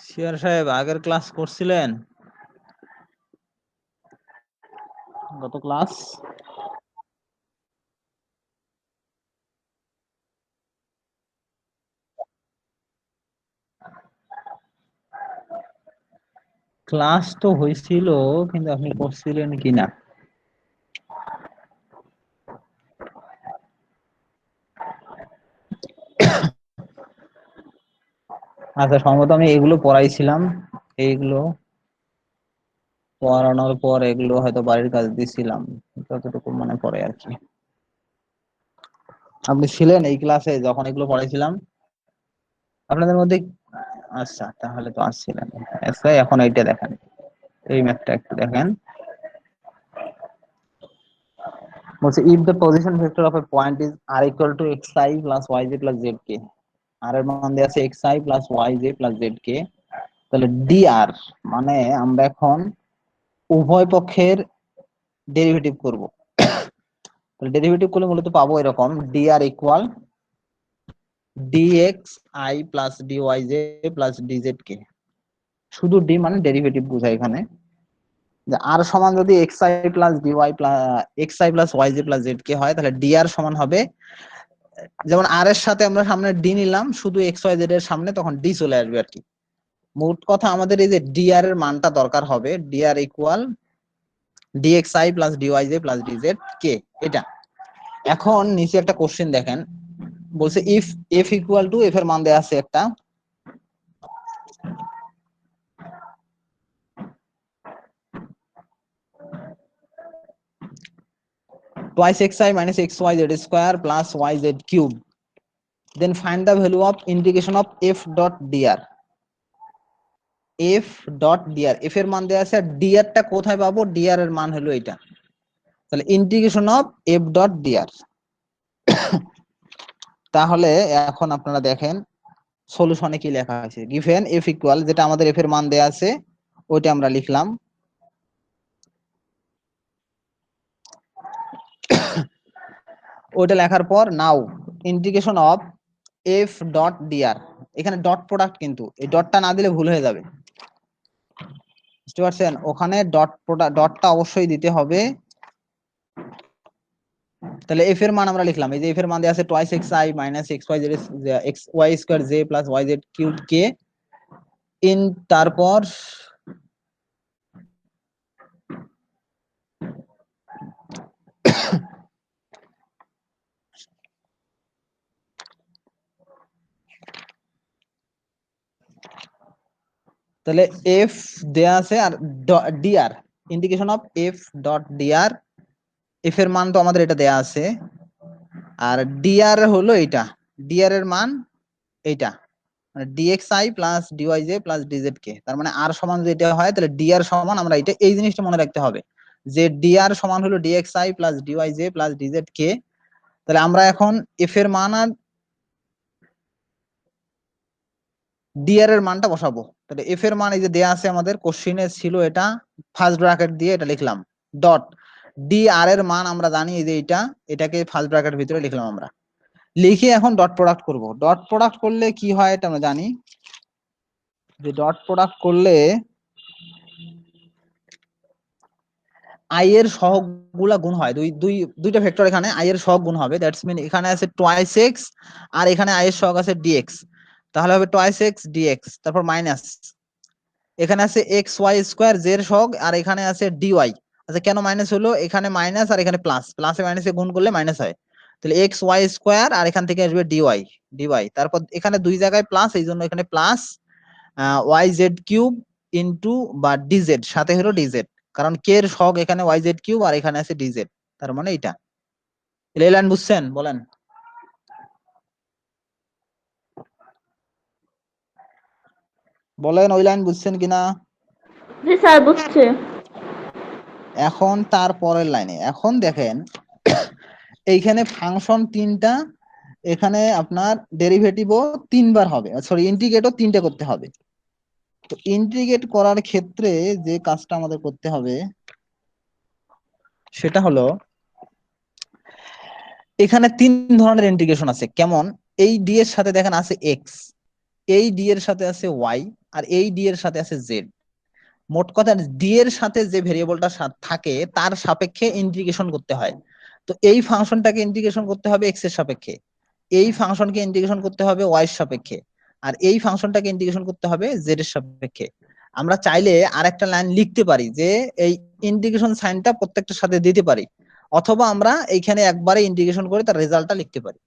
শিয়ার সাহেব আগের ক্লাস করছিলেন? গত ক্লাস ক্লাস তো হয়েছিল, কিন্তু আপনি করছিলেন কিনা। আচ্ছা, সম্ভবত আমি এগুলো পড়াইছিলাম। এইগুলো পড়ানোর পর এগুলো হয়তো বাড়ির কাজ দিছিলাম, যতটুকু মনে পড়ে আর কি। আপনি ছিলেন এই ক্লাসে যখন এগুলো পড়াইছিলাম আপনাদের মধ্যে? আচ্ছা, তাহলে তো আসছিলেন। আচ্ছা, এখন এইটা দেখেন, এই ম্যাথটা একটু দেখেন। বলছে if the position vector of a point is R equal to X I plus Y J plus Z K. R এর মান দেওয়া আছে X I plus Y J plus Z K. তাহলে ডি আর মানে আমরা এখন উভয় পক্ষের ডেরিভেটিভ করব। তাহলে ডেরিভেটিভ করলে মূলত পাবো এরকম, D R equal D X I plus D Y J plus D Z K. শুধু ডি মানে ডেরিভেটিভ বোঝায় এখানে। যে আর সমান যদি X I plus D Y plus X I plus Y J plus Z K হয়, তাহলে ডি আর সমান হবে, যেমন আর এর সাথে আমরা সামনে ডি নিলাম, শুধু এক্স ওয়াই জেড এর সামনে তখন ডি চলে আসবে আর কি। মোট কথা আমাদের এই যে ডি আর এর মানটা দরকার হবে, D R equal dxi plus dyj plus dz K, এটা। এখন নিচে একটা কোশ্চেন দেখেন, বলছে if f equal to, F এর মান দেয়া আছে একটা, twice xi minus xyz square plus yz cube, then find the value of integration of f dot dr. f dot dr, f এর মান দেয়া আছে, আর dr টা কোথায় পাবো? dr এর মান হলো এটা। তাহলে integration of f dot dr। তাহলে এখন আপনারা দেখেন সলিউশনে কি লেখা আছে। গিভেন f ইকুয়াল, যেটা আমাদের f এর মান দেয়া আছে ওইটা আমরা লিখলাম। ওইটা লেখার পর now integration of F dot D R, এখানে ডট প্রোডাক্ট, কিন্তু এই ডটটা না দিলে ভুল হয়ে যাবে, বুঝতে পারছেন? ওখানে ডট প্রোডাক্ট, ডটটা অবশ্যই দিতে হবে। তাহলে এফ এর মান আমরা লিখলাম, এই যে এফ এর মান দেওয়া আছে twice X I minus X Y Z X Y square J plus Y Z cube K in, তারপর তাহলে এফ দেয়া আছে আর D R, integration of F dot D R. F এর মান তো আমাদের এটা দেয়া আছে, আর ডিআর হলো এটা, ডিআর এর মান এইটা, মানে dxi plus dyj plus dz কে। তার মানে আর সমান যদি এটা হয়, তাহলে dr সমান, আমরা এটা এই জিনিসটা মনে রাখতে হবে যে dr সমান হলো dxi plus dyj plus dz কে। তাহলে আমরা এখন f এর মান আর dr এর মানটা বসাবো। তাহলে f এর মান এই যে দেয়া আছে আমাদের কোশ্চেনে ছিল, এটা ফার্স্ট ব্র্যাকেট দিয়ে এটা লিখলাম, ডট dr এর মান আমরা জানি এই যে এটা, এটাকে ফার্স্ট ব্র্যাকেটের ভিতরে লিখলাম আমরা। লিখে এখন ডট প্রোডাক্ট করব। ডট প্রোডাক্ট করলে কি হয় এটা আমরা জানি, যে ডট প্রোডাক্ট করলে আই এর সহগ গুলা গুণ হয়, দুইটা ভেক্টর, এখানে আই এর সহগ গুণ হবে, দ্যাটস মিন এখানে আছে টুয়াইস এক্স আর এখানে আই এর সহগ আছে ডিএক্স, তাহলে হবে টুয়াইস এক্স ডিএক্স, তারপর মাইনাস এখানে আছে এক্স ওয়াই স্কোয়ার জের সহগ, আর এখানে আছে ডিওয়াই। আচ্ছা, কেন মাইনাস হলো? এখানে মাইনাস আর এখানে প্লাস, প্লাসে মাইনাসে গুণ করলে মাইনাস হয়। তাহলে এক্স ওয়াই স্কোয়ার আর এখান থেকে আসবে ডিওয়াই, ডিওয়াই, তারপর এখানে দুই জায়গায় প্লাস, এই জন্য এখানে plus Y Z cube into বা ডিজেড, সাথে হলো ডিজেড, কারণ কে এর সহগ এখানে ওয়াই জেড কিউব আর এখানে আছে ডিজেড, তার মানে এটা। এই লাইন বুঝছেন? বলেন, বলেন ওই লাইন বুঝছেন কিনা? জি স্যার, বুঝছে। এখন তার পরের লাইনে এখন দেখেন, এইখানে ফাংশন তিনটা, এখানে আপনার ডেরিভেটিভও তিনবার হবে, সরি ইন্টিগ্রেটও তিনটা করতে হবে। তো ইন্টিগ্রেট করার ক্ষেত্রে যে কাজটা আমাদের করতে হবে সেটা হলো, এখানে তিন ধরনের ইন্টিগ্রেশন আছে। কেমন? এই ডি এর সাথে দেখেন আছে এক্স, এই ডি এর সাথে আছে ওয়াই, আর এই ডি এর সাথে আছে জেড। মোট কথা ডি এর সাথে যে ভেরিয়েবলটা থাকে তার সাপেক্ষে ইন্টিগ্রেশন করতে হয়। তো এই ফাংশনটাকে ইন্টিগ্রেশন করতে হবে এক্স এর সাপেক্ষে, এই ফাংশনকে ইন্টিগ্রেশন করতে হবে ওয়াই এর সাপেক্ষে, আর এই ফাংশনটাকে ইন্টিগ্রেশন করতে হবে জেড এর সাপেক্ষে। আমরা চাইলে আরেকটা লাইন লিখতে পারি যে এই ইন্টিগ্রেশন সাইনটা প্রত্যেকটার সাথে দিতে পারি, অথবা আমরা এইখানে একবারে ইন্টিগ্রেশন করে তার রেজাল্টটা লিখতে পারি।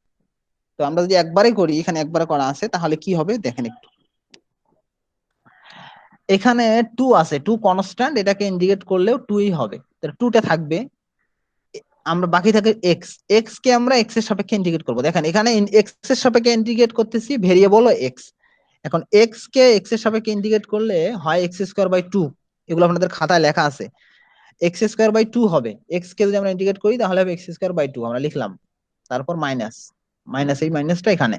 তো আমরা যদি একবারে করি, এখানে একবারে করা আছে, তাহলে কি হবে দেখেন একটু। এখানে টু আছে, টু কনস্ট্যান্ট, এটাকে ইন্ডিকেট করলেও টুই হবে, টুটা থাকবে। আমরা বাকি থাকে এক্স, এক্স কে আমরা এক্স এর সাপেক্ষে ইন্টিগ্রেট করবো। দেখেন এখানে এক্স এর সাপেক্ষে ইন্টিগ্রেট করতেছি ভেরিয়েবল ও এক্স। এখন এক্স কে এক্স এর সাপেক্ষে ইন্টিগ্রেট করলে হয় এক্স স্কোয়ার বাই টু, এগুলো আপনাদের খাতায় লেখা আছে, এক্স স্কোয়ার বাই টু হবে। এক্স কে যদি আমরা ইন্টিগ্রেট করি তাহলে হবে এক্স স্কোয়ার বাই টু, আমরা লিখলাম, তারপর মাইনাস, মাইনাস এই মাইনাসটা এখানে।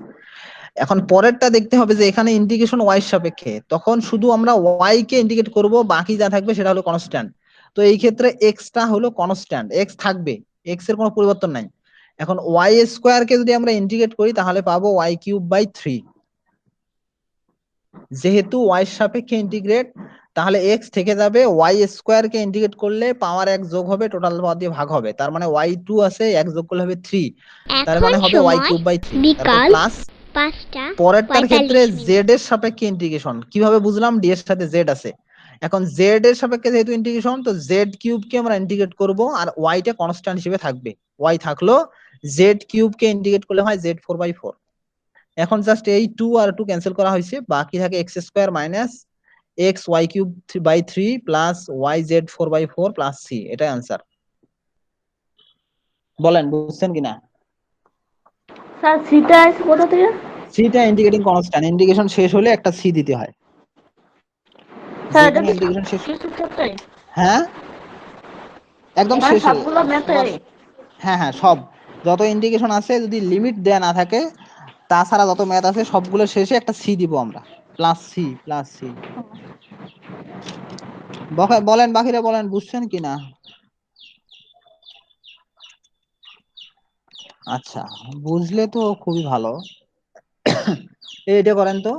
এখন পরেরটা দেখতে হবে যে এখানে ইন্টিগ্রেশন ওয়াই এর সাপেক্ষে, তখন শুধু আমরা ওয়াই কে ইন্টিগ্রেট করব, বাকি যা থাকবে সেটা হলো কনস্ট্যান্ট। তো এই ক্ষেত্রে এক্সটা হলো কনস্ট্যান্ট, এক্স থাকবে, এক্স এর কোনো পরিবর্তন নাই। এখন ওয়াই স্কোয়ার কে যদি আমরা ইন্টিগ্রেট করি তাহলে পাবো ওয়াই কিউব বাই থ্রি। যেহেতু ওয়াই এর সাপেক্ষে ইন্টিগ্রেট, তাহলে এক্স থেকে যাবে, ওয়াই স্কোয়ার কে ইন্টিগ্রেট করলে পাওয়ার এক যোগ হবে, টোটাল পাওয়ার দিয়ে ভাগ হবে, তার মানে ওয়াই টু আছে, এক যোগ করলে হবে থ্রি, তার এখন মানে হবে ওয়াই সময় কিউব বাই থ্রি, তারপর বিকাল প্লাস 5টা পরেরটার ক্ষেত্রে 45 মিনিট। জেড এর সাপেক্ষে ইন্টিগ্রেশন কিভাবে বুঝলাম, ডি এর সাথে জেড আছে। এখন জেড এর সাপেক্ষে যেহেতু ইন্টিগ্রেশন, তো জেড কিউব কে আমরা ইন্টিগ্রেট করব, আর ওয়াই টা কনস্ট্যান্ট হিসেবে থাকবে, ওয়াই থাকলো, জেড কিউব কে ইন্টিগ্রেট করলে হয় জেড ফোর বাই ফোর। এখন জাস্ট এই টু আর টু ক্যান্সেল করা হয়েছে, বাকি থাকে X square minus X Y cube by three plus Y Z four by four plus C, এটাই আনসার। বলেন বুঝছেন কিনা? স্যার সিটা আছে কোথা থেকে? সিটা ইন্টিগ্রেটিং কনস্ট্যান্ট, ইন্টিগ্রেশন শেষ হলে একটা সি দিতে হয়, স্যার যে এটা কোনো কি ইন্টিগ্রেশন শেষ। কিছু ক্ষেত্রে হ্যাঁ, একদম এখানে শেষে সবগুলো ম্যাথে? সবার। হ্যাঁ হ্যাঁ, সব যত ইন্ডিকেশন আছে, যদি লিমিট দেয়া না থাকে, তাছাড়া যত ম্যাথ আছে সবগুলো শেষে একটা সি দিব আমরা, প্লাস সি প্লাস সি। বলেন বাকিরা, বলেন বুঝছেন কিনা? আচ্ছা, বুঝলে তো খুবই ভালো। এইটা করেন তো।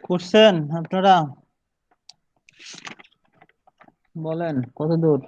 করছেন আপনারা? বলেন কত দূর?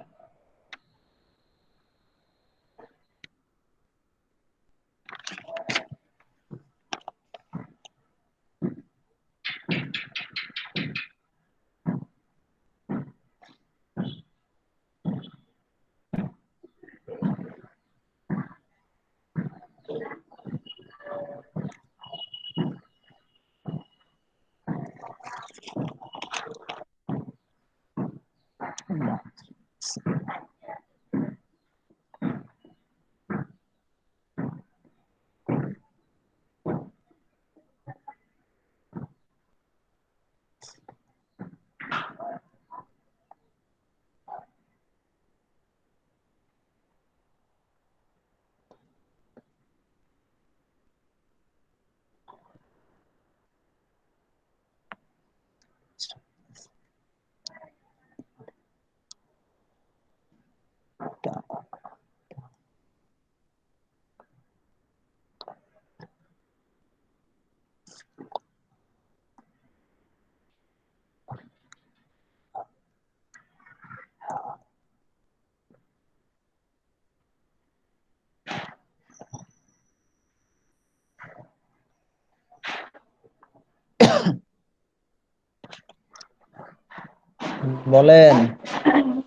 বলেন।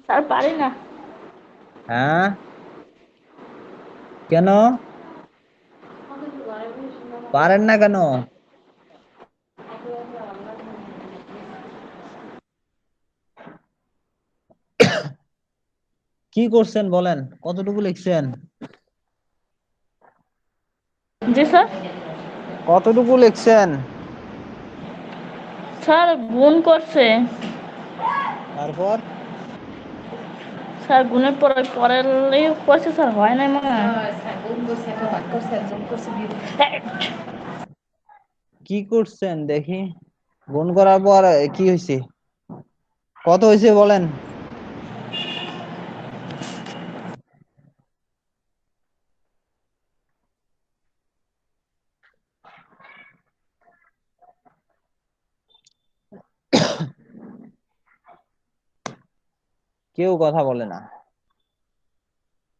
স্যার পারি না। হ্যাঁ, কেন পারেন না কেন? কি করছেন বলেন, কতটুকু লিখছেন? জি স্যার। কতটুকু লিখছেন? স্যার গুণ করছে। তারপর স্যার গুণের পরে পরেরই করছে স্যার, হয় নাই মনে হয়। কি করছেন দেখি, গুণ করার পর কি হয়েছে, কত হয়েছে বলেন? কেউ কথা বলে না।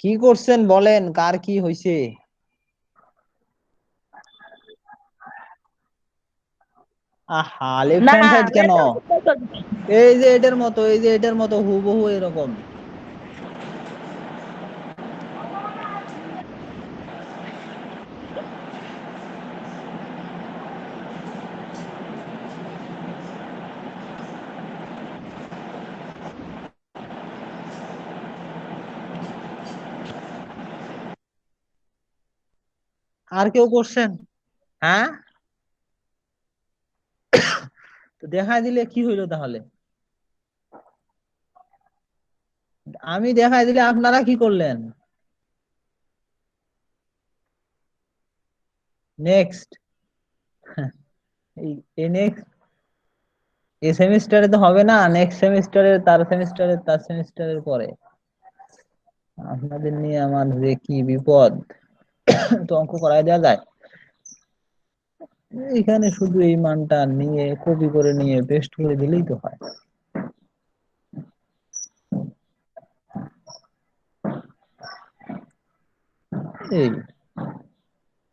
কি করছেন বলেন, কার কি হয়েছে? আহা, লেফট না, হ্যান্ড সাইড কেন? এটা উত্তর করবে। এই যে এটার মতো, এই যে এটার মতো হুবহু এরকম। আর কেউ করছেন? হ্যাঁ, তো দেখা দিলে কি হইলো তাহলে? আমি দেখাই দিলে আপনারা কি করলেন? নেক্সট। এই নেক্সট এই সেমিস্টারে তো হবে না, নেক্সট সেমিস্টারে, তার সেমিস্টারে, তার সেমিস্টারের পরে। আপনাদের নিয়ে আমার যে কি বিপদ। তো অঙ্ক করাই দেওয়া যায়? এখানে শুধু এই মানটা নিয়ে কপি করে নিয়ে পেস্ট করে দিলেই তো হয়। এই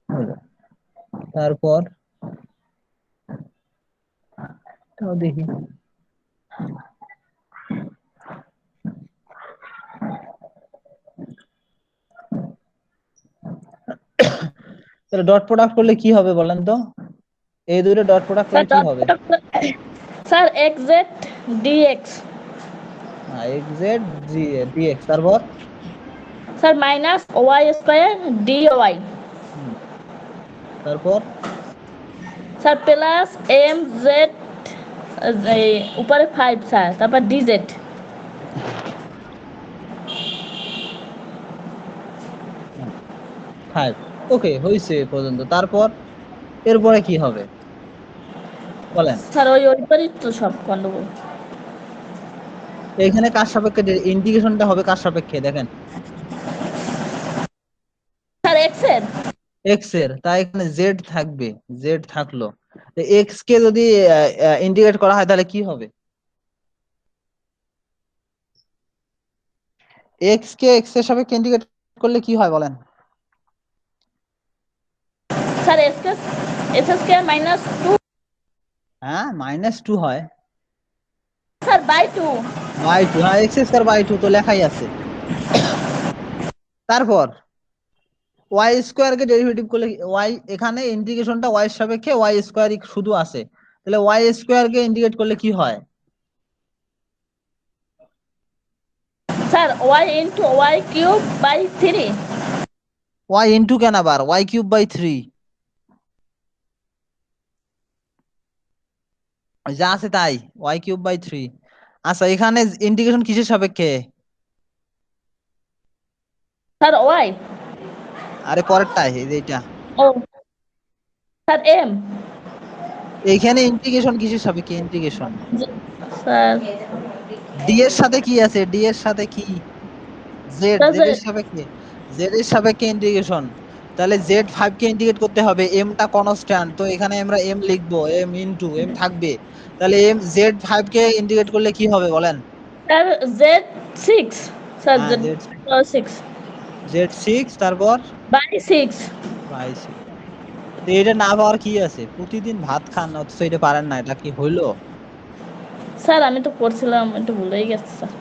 হলো। তারপর তাও দেখি। তাহলে ডট প্রোডাক্ট করলে কি হবে বলেন তো? এই দুটো ডট প্রোডাক্ট স্যার করলে কি হবে? Sir X Z D X. X Z D X, তারপর sir minus Y square D Y. হুম, তারপর স্যার প্লাস এম জেড উপরে 5 স্যার, তারপর ডিজেড। 5। ওকে, হয়েছে এ পর্যন্ত। তারপর এরপরে কি হবে বলেন? স্যার ওইবারই তো সব গন্ডগোল। এখানে কার সাপেক্ষে ইন্টিগ্রেশনটা হবে, কার সাপেক্ষে দেখেন? স্যার এক্স এর। এক্স এর, তাই এখানে জেড থাকবে, জেড থাকলো। এক্স কে যদি ইন্টিগ্রেট করা হয় তাহলে কি হবে? এক্স কে এক্স এর সাপেক্ষে ইন্টিগ্রেট করলে কি হয় বলেন? স্যার এস স্কয়ার মাইনাস 2 হ্যাঁ -2 হয়। Sir by 2। বাই 2, হ্যাঁ এক্স স্কয়ার বাই 2 তো লেখাই আছে। তারপর ওয়াই স্কয়ার কে ডেরিভেটিভ করলে ওয়াই, এখানে ইন্টিগ্রেশনটা ওয়াই এর সাপেক্ষে ওয়াই স্কয়ারই শুধু আছে, তাহলে ওয়াই স্কয়ার কে ইন্টিগ্রেট করলে কি হয়? Sir Y into Y cube by 3। Y into কেন আবার ওয়াই কিউব বাই 3 যা আছে তাই, ওয়াই কিউব বাই 3। আচ্ছা এখানে ইন্টিগ্রেশন কিসের সাপেক্ষে? Sir Y. আরে পরেরটাই, এই যে এটা। ও স্যার এম। এইখানে ইন্টিগ্রেশন কিসের সাপেক্ষে? ইন্টিগ্রেশন স্যার ডি এর সাথে কি আছে? ডি এর সাথে কি? জেড, স্যার জেড এর সাপেক্ষে, জেড এর সাপেক্ষে ইন্টিগ্রেশন। তাহলে জেড 5 কে ইন্টিগ্রেট করতে হবে, এম টা কনস্ট্যান্ট, তো এখানে আমরা এম লিখবো, এম ইনটু এম থাকবে। তাহলে এম জেড 5 কে ইন্টিগ্রেট করলে কি হবে বলেন? Sir Z 6। স্যার হ্যাঁ জেড জেড 6 6, তারপর বাই 6। বাই 6। তো এটা না পাওয়ার কি আছে? প্রতিদিন ভাত খান অথচ এটা পারেন না, এটা কি হইলো? স্যার আমি তো পড়ছিলাম, একটু ভুলেই গেছি স্যার।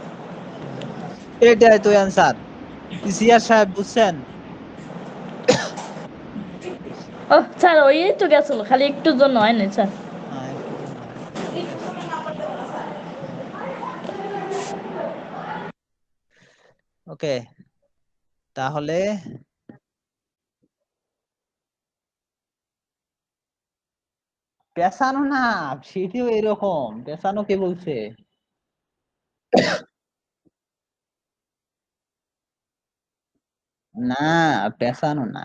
এটাই তো অ্যান্সার। সিয়ার সাহেব বুঝছেন? ও স্যার ওই তো গেছিল, খালি একটুর জন্য হয়নি স্যার। হ্যাঁ একটু জন্য হয়নি, ঠিক আছে। ওকে, তাহলে পেছানো না, সেটিও এরকম। পেছানো কে বলছে? না, পেছানো না।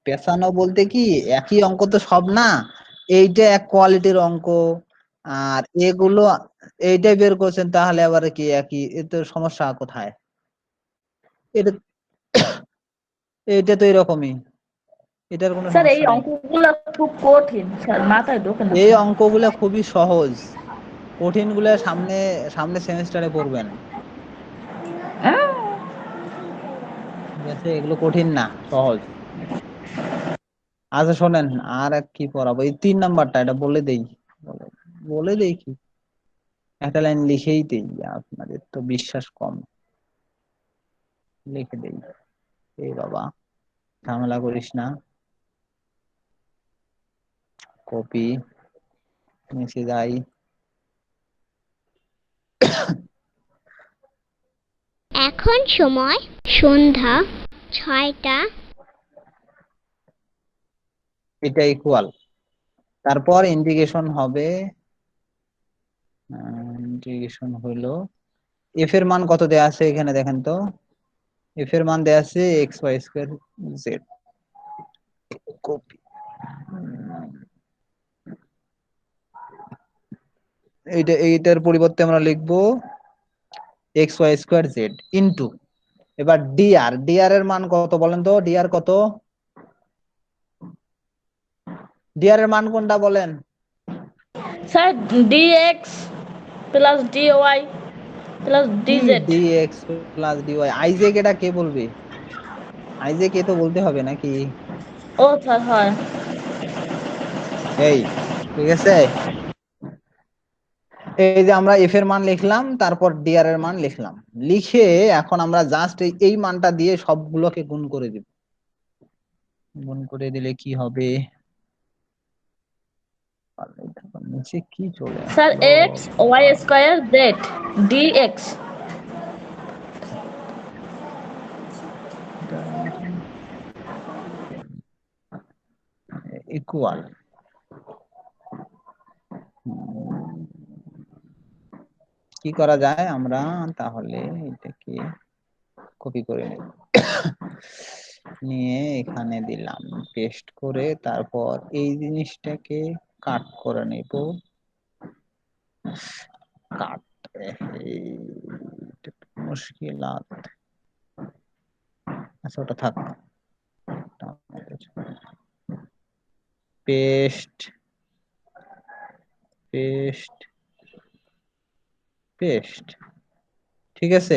পেছানো বলতে কি, একই অঙ্ক তো সব না। এইটা এক কোয়ালিটির অঙ্ক, আর এগুলো এইটাই বের করছেন, তাহলে আবার কি একই? এতে সমস্যা কোথায়? এটা এইটা তো এরকমই, এটার কোনো স্যার এই সমস্যা নেই। অঙ্কগুলো খুব কঠিন স্যার, মাথায় ঢোকে না এই স্যার। অঙ্কগুলো খুবই সহজ, কঠিন গুলো সামনে, সামনে সেমিস্টারে পড়বেন। ঠিক আছে, এগুলো কঠিন না, সহজ। আচ্ছা শোনেন, আর এক কি পড়াবো, এই 3 নাম্বারটা, এটা বলে দেই, বলে বলে দেই কি, একটা লাইন লিখেই দেই, আপনাদের তো বিশ্বাস কম, লিখে দেই। এই বাবা, ঝামেলা করিস না। কপি, নিচে যাই। এখন সময় সন্ধ্যা 6টা। এটা ইকুয়াল, তারপর ইন্টিগ্রেশন হবে। ইন্টিগ্রেশন হলো, এফ এর মান কত দেয়া আছে এখানে দেখেন তো? এফ এর মান দেয়া আছে X Y square Z. Copy, এইটার পরিবর্তে আমরা লিখবো X Y square Z into, এবার ডিআর, ডিআর এর মান কত বলেন তো? ডিআর কত? ডিআর এর মান কোনটা বলেন? Sir D X plus D Y plus কি ডিজেড। D X plus D Y? আইজেক এটা কে বলবে? আইজেক এ তো বলতে হবে নাকি? ও স্যার হয়। এই, ঠিক আছে, এই যে আমরা এফ এর মান লিখলাম, তারপর ডিআর এর মান লিখলাম, লিখে এখন আমরা জাস্ট এই মানটা দিয়ে সবগুলোকে গুণ করে দিব। গুণ করে দিলে কি হবে? নিচে কি চলে স্যার আসলো? X Y square Z D X. Equal, কি করা যায় আমরা? তাহলে এটাকে কপি করে নেব, নিয়ে এখানে দিলাম, পেস্ট করে তারপর এই জিনিসটাকে কাট করে নেব। কাট, মুশকিল। আচ্ছা ওটা থাক, পেস্ট, পেস্ট পেস্ট, ঠিক আছে।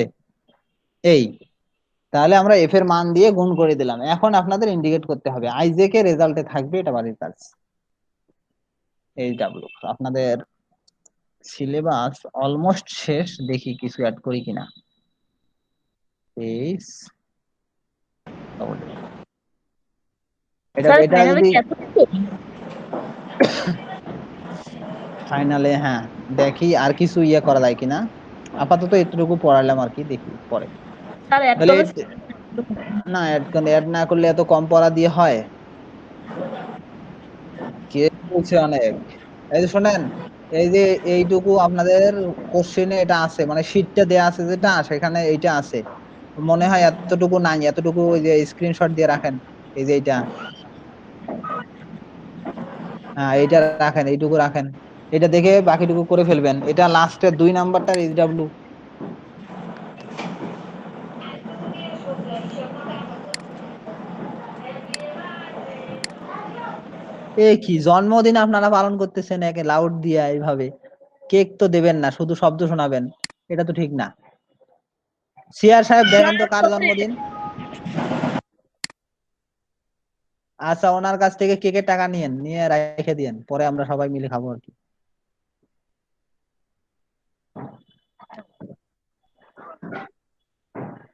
এই তাহলে আমরা এফ এর মান দিয়ে গুণ করে দিলাম। এখন আপনাদের ইন্ডিকেট করতে হবে আইজেকে রেজাল্টে থাকবে, এটা বাড়ির কাজ। এই ডাব্লু আপনাদের সিলেবাস অলমোস্ট শেষ, দেখি কিছু অ্যাড করি কিনা। তেইশ এটা স্যার এটা ফাইনালে যদি কি এত কিছু? ফাইনালে, হ্যাঁ দেখি আর কিছু ইয়ে করা যায় কিনা। আপাতত এতটুকু পড়ালাম আর কি, দেখি পরে। স্যার এড তাহলে করলে না, অ্যাড না করলে এত কম পড়া দিয়ে হয়? কে বলছে অনেক? এই যে শোনেন, এই যে এইটুকু আপনাদের কোশ্চেনে এটা আছে, মানে শীটটা দেয়া আছে যেটা, সেখানে এইটা আছে। মনে হয় এতটুকু নাই, এতটুকু ওই যে স্ক্রিনশট দিয়ে রাখেন। এই যে এইটা, হ্যাঁ এইটা রাখেন, এইটুকু রাখেন। এটা দেখে বাকিটুকু করে ফেলবেন। এটা লাস্টের 2 নাম্বারটার এইচডব্লিউ। এ কি জন্মদিন আপনারা পালন করতেছেন একে লাউড দিয়ে এইভাবে? কেক তো দেবেন না, শুধু শব্দ শোনাবেন, এটা তো ঠিক না। সিআর সাহেব দেখেন তো কার জন্মদিন। আচ্ছা, ওনার কাছ থেকে কেকের টাকা নিয়ে রেখে দিয়েন, পরে আমরা সবাই মিলে খাবো আর কি।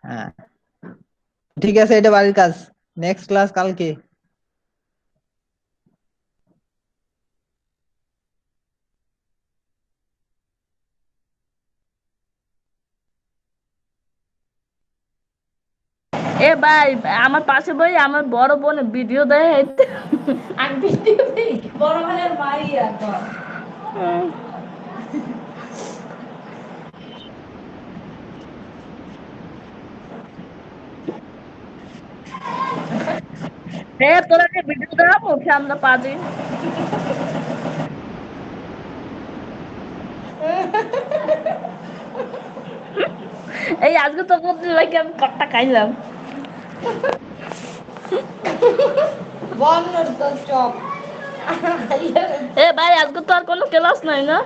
হ্যাঁ ঠিক আছে, এটা বাড়ির কাজ। নেক্সট ক্লাস কালকে। এ ভাই, আমার পাশে বই আমার বড় বোন ভিডিও দেয়। আমি ভিডিও দেই বড় বোনের মাইয়া তো। তোরা যে ভিডিও দেওয়া মুখে আমরা পাজি। এই আজকে তো বলতে লাগে আমি কট্টা খাইলাম। এ ভাই আজকে তো আর কোনো ক্লাস নাই না?